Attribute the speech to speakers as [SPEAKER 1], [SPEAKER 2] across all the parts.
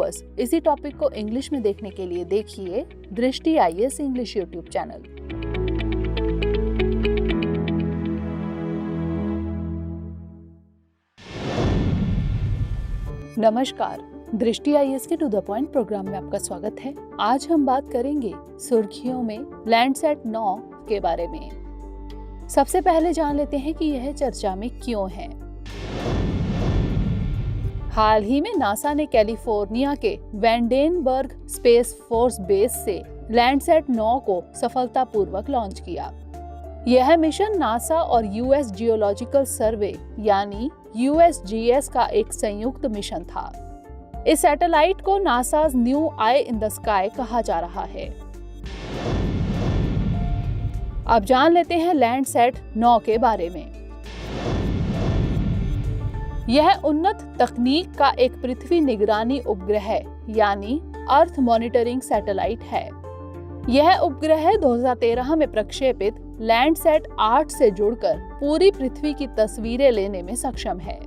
[SPEAKER 1] Viewers, इसी topic को English में देखने के लिए देखिए दृष्टि आईएएस इंग्लिश यूट्यूब चैनल। नमस्कार, दृष्टि आईएएस के टू द पॉइंट प्रोग्राम में आपका स्वागत है। आज हम बात करेंगे सुर्खियों में लैंडसैट 9 के बारे में। सबसे पहले जान लेते हैं कि यह चर्चा में क्यों है। हाल ही में नासा ने कैलिफोर्निया के वेंडेनबर्ग स्पेस फोर्स बेस से लैंडसैट 9 को सफलतापूर्वक लॉन्च किया। यह मिशन नासा और यूएस जियोलॉजिकल सर्वे यानी USGS का एक संयुक्त मिशन था। इस सैटेलाइट को NASA's new I in the sky कहा जा रहा है। अब जान लेते हैं लैंडसैट 9 के बारे में। यह उन्नत तकनीक का एक पृथ्वी निगरानी उपग्रह यानी अर्थ मॉनिटरिंग सैटेलाइट है। यह उपग्रह 2013 में प्रक्षेपित लैंडसैट 8 से जुड़कर पूरी पृथ्वी की तस्वीरें लेने में सक्षम है।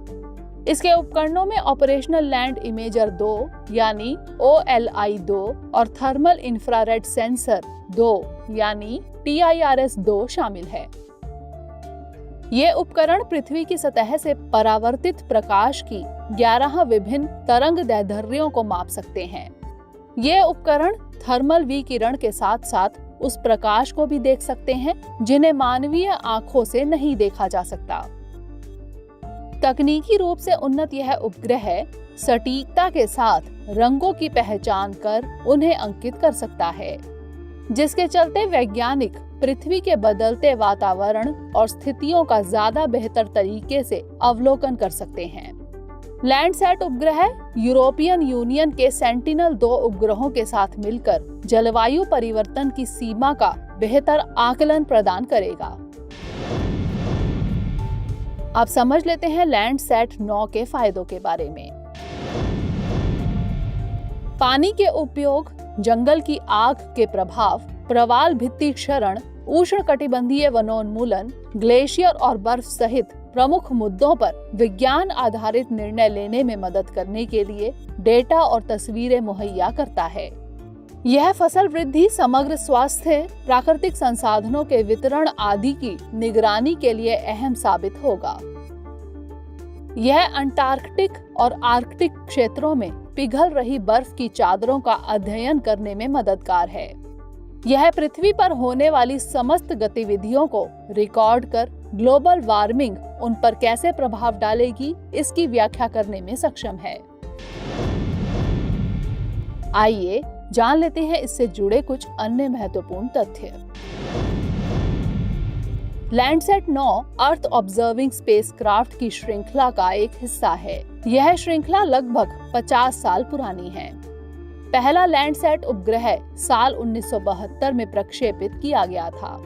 [SPEAKER 1] इसके उपकरणों में ऑपरेशनल लैंड इमेजर 2 यानी OLI 2 और थर्मल इंफ्रारेड सेंसर 2 यानी TIRS 2 शामिल है। ये उपकरण पृथ्वी की सतह से परावर्तित प्रकाश की 11 विभिन्न तरंग दैर्ध्यों को माप सकते हैं। ये उपकरण थर्मल विकिरण के साथ साथ उस प्रकाश को भी देख सकते हैं जिन्हें मानवीय आंखों से नहीं देखा जा सकता। तकनीकी रूप से उन्नत यह उपग्रह सटीकता के साथ रंगों की पहचान कर उन्हें अंकित कर सकता है, जिसके चलते वैज्ञानिक पृथ्वी के बदलते वातावरण और स्थितियों का ज्यादा बेहतर तरीके से अवलोकन कर सकते हैं। लैंडसैट उपग्रह यूरोपियन यूनियन के सेंटिनल 2 उपग्रहों के साथ मिलकर जलवायु परिवर्तन की सीमा का बेहतर आकलन प्रदान करेगा। अब समझ लेते हैं लैंडसैट 9 के फायदों के बारे में। पानी के उपयोग, जंगल की आग के प्रभाव, प्रवाल भित्ति क्षरण, उष्णकटिबंधीय वनोन्मूलन, ग्लेशियर और बर्फ सहित प्रमुख मुद्दों पर विज्ञान आधारित निर्णय लेने में मदद करने के लिए डेटा और तस्वीरें मुहैया करता है। यह फसल वृद्धि, समग्र स्वास्थ्य, प्राकृतिक संसाधनों के वितरण आदि की निगरानी के लिए अहम साबित होगा। यह अंटार्कटिक और आर्कटिक क्षेत्रों में पिघल रही बर्फ की चादरों का अध्ययन करने में मददगार है। यह पृथ्वी पर होने वाली समस्त गतिविधियों को रिकॉर्ड कर ग्लोबल वार्मिंग उन पर कैसे प्रभाव डालेगी इसकी व्याख्या करने में सक्षम है। आइए जान लेते हैं इससे जुड़े कुछ अन्य महत्वपूर्ण तथ्य। लैंडसैट 9 अर्थ ऑब्जर्विंग स्पेसक्राफ्ट की श्रृंखला का एक हिस्सा है। यह श्रृंखला लगभग 50 साल पुरानी है। पहला लैंडसैट उपग्रह साल 1972 में प्रक्षेपित किया गया था।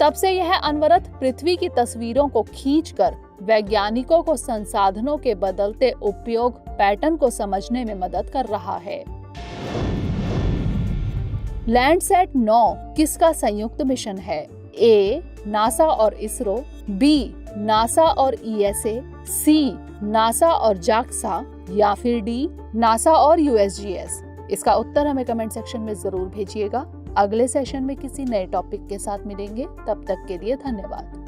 [SPEAKER 1] तब से यह अनवरत पृथ्वी की तस्वीरों को खींचकर वैज्ञानिकों को संसाधनों के बदलते उपयोग पैटर्न को समझने में मदद कर रहा है। लैंडसैट 9 किसका संयुक्त मिशन है? A. नासा और इसरो, B. नासा और ESA, C. नासा और JAXA या फिर D. नासा और USGS। इसका उत्तर हमें कमेंट सेक्शन में जरूर भेजिएगा। अगले सेशन में किसी नए टॉपिक के साथ मिलेंगे। तब तक के लिए धन्यवाद।